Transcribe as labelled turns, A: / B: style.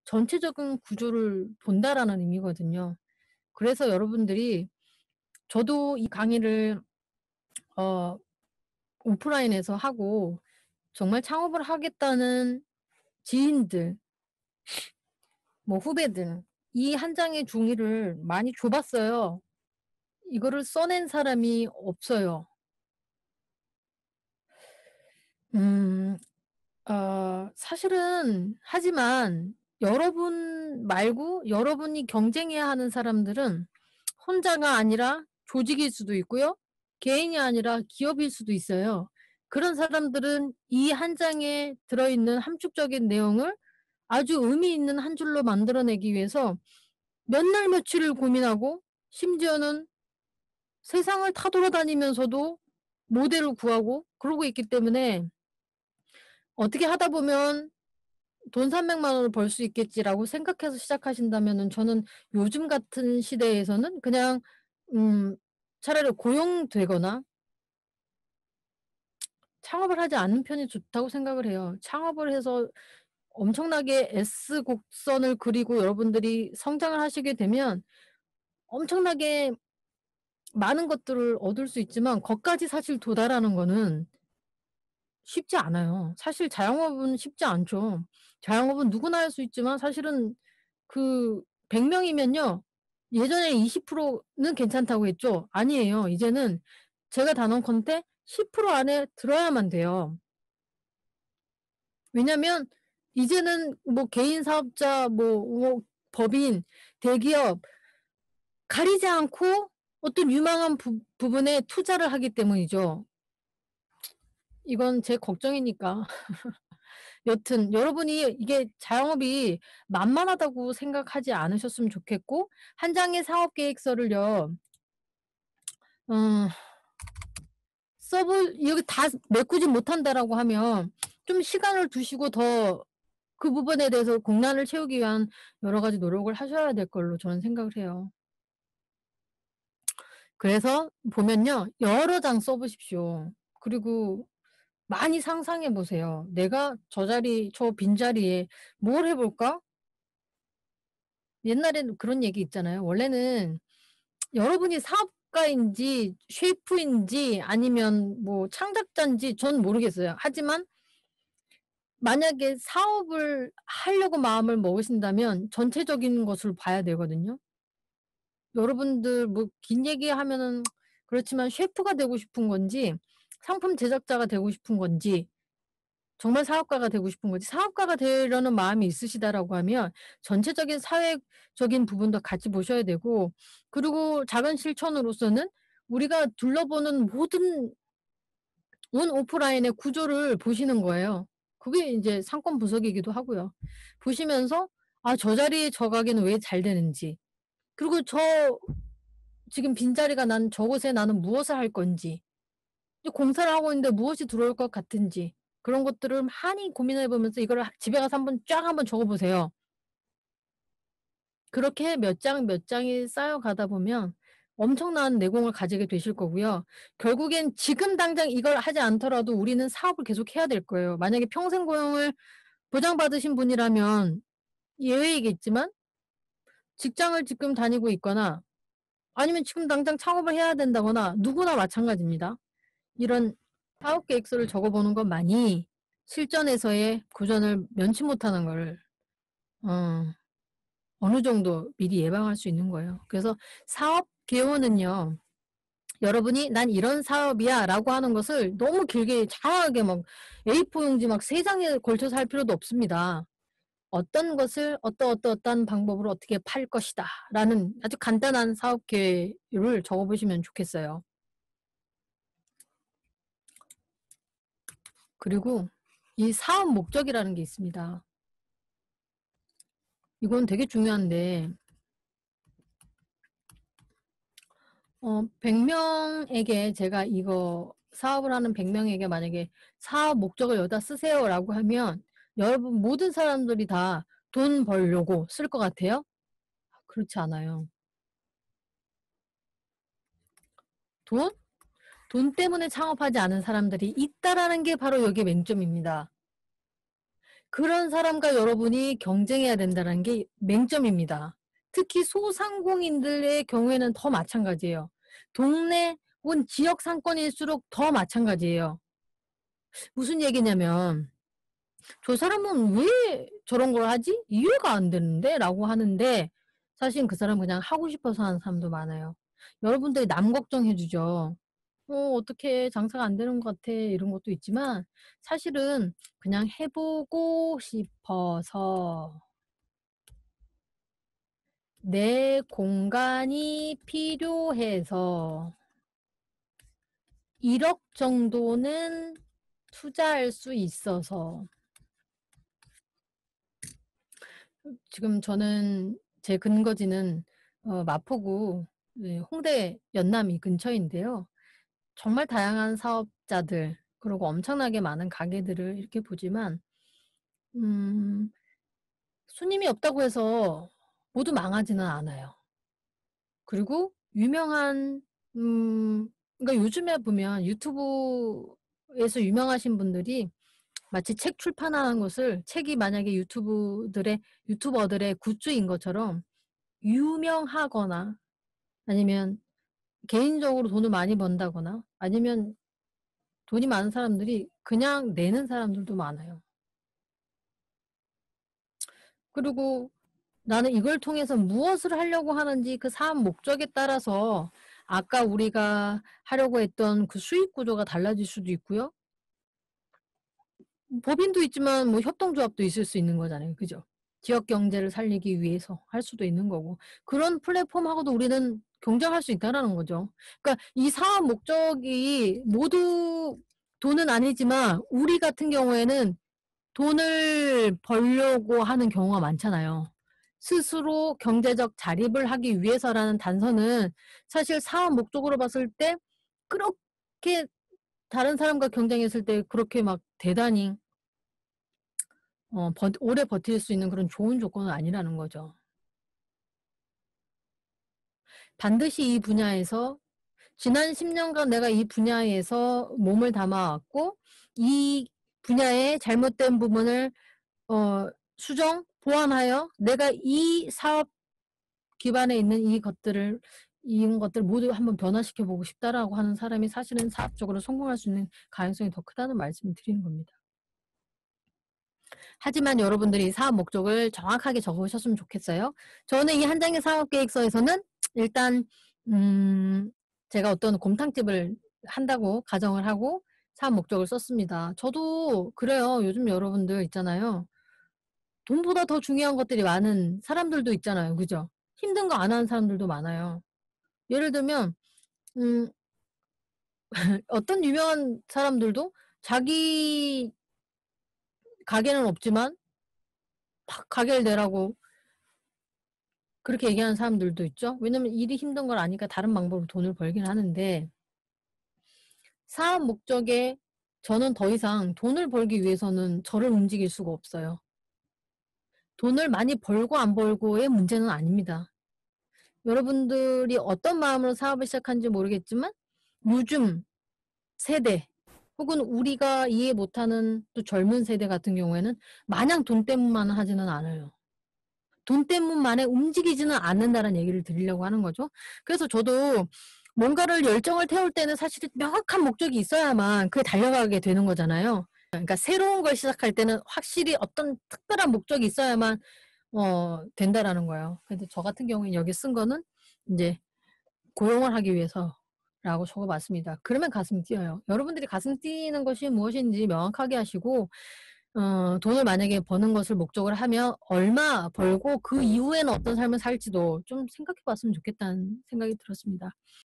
A: 전체적인 구조를 본다라는 의미거든요. 그래서 여러분들이 저도 이 강의를 어 오프라인에서 하고 정말 창업을 하겠다는 지인들 뭐 후배들 이 한 장의 종이를 많이 줘 봤어요. 이거를 써낸 사람이 없어요. 음. 사실은 하지만 여러분 말고 여러분이 경쟁해야 하는 사람들은 혼자가 아니라 조직일 수도 있고요. 개인이 아니라 기업일 수도 있어요. 그런 사람들은 이 한 장에 들어있는 함축적인 내용을 아주 의미 있는 한 줄로 만들어내기 위해서 몇 날 며칠을 고민하고 심지어는 세상을 타돌아다니면서도 모델을 구하고 그러고 있기 때문에 어떻게 하다 보면 '돈 300만 원을 벌 수 있겠지.'라고 생각해서 시작하신다면은 저는 요즘 같은 시대에서는 그냥 음 차라리 고용되거나 창업을 하지 않는 편이 좋다고 생각을 해요. 창업을 해서 엄청나게 S곡선을 그리고 여러분들이 성장을 하시게 되면 엄청나게 많은 것들을 얻을 수 있지만 거기까지 사실 도달하는 거는 쉽지 않아요. 사실 자영업은 쉽지 않죠. 자영업은 누구나 할 수 있지만 사실은 그 100 명이면요. 예전에 20%는 괜찮다고 했죠. 아니에요. 이제는 제가 단언컨대 10% 안에 들어야만 돼요. 왜냐면 이제는 뭐 개인 사업자 뭐 법인, 대기업 가리지 않고 어떤 유망한 부분에 투자를 하기 때문이죠. 이건 제 걱정이니까. 여튼 여러분이 이게 자영업이 만만하다고 생각하지 않으셨으면 좋겠고 한 장의 사업 계획서를요. 어 여기 다 메꾸지 못한다라고 하면 좀 시간을 두시고 더 그 부분에 대해서 공란을 채우기 위한 여러 가지 노력을 하셔야 될 걸로 저는 생각을 해요. 그래서 보면요. 여러 장 써 보십시오. 그리고 많이 상상해 보세요. '내가 저 빈자리에 뭘 해 볼까?' 옛날에는 그런 얘기 있잖아요. 원래는 여러분이 사업가인지 셰프인지 아니면 뭐 창작자인지 전 모르겠어요. 하지만 만약에 사업을 하려고 마음을 먹으신다면 전체적인 것을 봐야 되거든요. 여러분들 뭐 긴 얘기하면은 그렇지만 셰프가 되고 싶은 건지 상품 제작자가 되고 싶은 건지 정말 사업가가 되고 싶은 거지 '사업가가 되려는 마음이 있으시다.'라고 하면 전체적인 사회적인 부분도 같이 보셔야 되고 그리고 작은 실천으로서는 우리가 둘러보는 모든 온 오프라인의 구조를 보시는 거예요. 그게 인제 상권 분석이기도 하고요. 보시면서 '아 저 자리에 저 가게는 왜 잘 되는지 그리고 지금 빈자리가 난 저곳에 나는 무엇을 할 건지 이제 공사를 하고 있는데 무엇이 들어올 것 같은지 그런 것들을 많이 고민해 보면서 이거를 집에 가서 한번 적어 보세요. 그렇게 몇 장 몇 장이 쌓여가다 보면 엄청난 내공을 가지게 되실 거고요. 결국엔 지금 당장 이걸 하지 않더라도 우리는 사업을 계속해야 될 거예요. 만약에 평생 고용을 보장받으신 분이라면 예외이겠지만 직장을 지금 다니고 있거나 아니면 지금 당장 창업을 해야 된다거나 누구나 마찬가지입니다. 이런 사업 계획서를 적어 보는 것만이 실전에서의 고전을 면치 못하는 걸 어 어느 정도 미리 예방할 수 있는 거예요. 그래서 사업 개요는요. 여러분이 "난 이런 사업이야."라고 하는 것을 너무 길게 장하게 막 A4 용지 막 3 장에 걸쳐서 할 필요도 없습니다. "어떤 것을 어떠어떠어떠한 방법으로 어떻게 팔 것이다."라는 아주 간단한 사업 계획을 적어 보시면 좋겠어요. 그리고 이 사업 목적이라는 게 있습니다. 이건 되게 중요한데 100 명에게 제가 이거 사업을 하는 100 명에게 만약에 "사업 목적을 여기다 쓰세요."라고 하면 여러분 모든 사람들이 다 돈 벌려고 쓸 것 같아요? 그렇지 않아요. 돈? 돈 때문에 창업하지 않은 사람들이 있다라는 게 바로 여기에 맹점입니다. 그런 사람과 여러분이 경쟁해야 된다는 게 맹점입니다. 특히 소상공인들의 경우에는 더 마찬가지예요. 동네 혹은 지역 상권일수록 더 마찬가지예요. 무슨 얘기냐면 "저 사람은 왜 저런 걸 하지? 이해가 안 되는데?" 라고 하는데 사실은 그 사람은 그냥 하고 싶어서 하는 사람도 많아요. 여러분들이 남 걱정해 주죠. 어떡해. 장사가 안 되는 것 같아." 이런 것도 있지만 사실은 그냥 해 보고 싶어서 내 공간이 필요해서 1억 정도는 투자할 수 있어서 지금 저는 제 근거지는 마포구, 네, 홍대 연남이 근처인데요. 정말 다양한 사업자들 그리고 엄청나게 많은 가게들을 이렇게 보지만 음 손님이 없다고 해서 모두 망하지는 않아요. 그리고 유명한 그러니까 요즘에 보면 유튜브에서 유명하신 분들이 마치 책 출판하는 것을 책이 만약에 유튜버들의 굿즈인 것처럼 유명하거나 아니면 개인적으로 돈을 많이 번다거나 아니면 돈이 많은 사람들이 그냥 내는 사람들도 많아요. 그리고 나는 이걸 통해서 무엇을 하려고 하는지 그 사업 목적에 따라서 아까 우리가 하려고 했던 그 수익 구조가 달라질 수도 있고요. 법인도 있지만 뭐 협동조합도 있을 수 있는 거잖아요. 그죠? 지역 경제를 살리기 위해서 할 수도 있는 거고. 그런 플랫폼하고도 우리는 경쟁할 수 있다라는 거죠. 그러니까 이 사업 목적이 모두 돈은 아니지만 우리 같은 경우에는 돈을 벌려고 하는 경우가 많잖아요. 스스로 경제적 자립을 하기 위해서라는 단서는 사실 사업 목적으로 봤을 때 그렇게 다른 사람과 경쟁했을 때 그렇게 막 대단히 오래 버틸 수 있는 그런 좋은 조건은 아니라는 거죠. 반드시 이 분야에서 지난 10년간 내가 이 분야에서 몸을 담아 왔고 이 분야의 잘못된 부분을 수정, 보완하여 내가 이 사업 기반에 있는 이런 것들 모두 한번 변화시켜 보고 싶다라고 하는 사람이 사실은 사업적으로 성공할 수 있는 가능성이 더 크다는 말씀을 드리는 겁니다. 하지만 여러분들이 사업 목적을 정확하게 적으셨으면 좋겠어요. 저는 이 한 장의 사업 계획서에서는 일단 제가 어떤 곰탕집을 한다고 가정을 하고 사업 목적을 썼습니다. 저도 그래요. 요즘 여러분들 있잖아요. 돈보다 더 중요한 것들이 많은 사람들도 있잖아요. 그죠? 힘든 거 안 하는 사람들도 많아요. 예를 들면 음 어떤 유명한 사람들도 자기 가게는 없지만 막 가게를 내라고 그렇게 얘기하는 사람들도 있죠. 왜냐면 일이 힘든 걸 아니까 다른 방법으로 돈을 벌긴 하는데 사업 목적에 저는 더 이상 돈을 벌기 위해서는 저를 움직일 수가 없어요. 돈을 많이 벌고 안 벌고의 문제는 아닙니다. 여러분들이 어떤 마음으로 사업을 시작한지 모르겠지만 요즘 세대 혹은 우리가 이해 못하는 또 젊은 세대 같은 경우에는 마냥 돈 때문만 하지는 않아요. 돈 때문만에 움직이지는 않는다는 얘기를 드리려고 하는 거죠. 그래서 저도 뭔가를 열정을 태울 때는 사실은 명확한 목적이 있어야만 그에 달려가게 되는 거잖아요. 그러니까 새로운 걸 시작할 때는 확실히 어떤 특별한 목적이 있어야만 된다라는 거예요. 근데 저 같은 경우에 여기 쓴 거는 이제 고용을 하기 위해서라고 적어 봤습니다. 그러면 가슴이 뛰어요. 여러분들이 가슴 뛰는 것이 무엇인지 명확하게 하시고 돈을 만약에 버는 것을 목적으로 하면 얼마 벌고 그 이후에는 어떤 삶을 살지도 좀 생각해 봤으면 좋겠다는 생각이 들었습니다.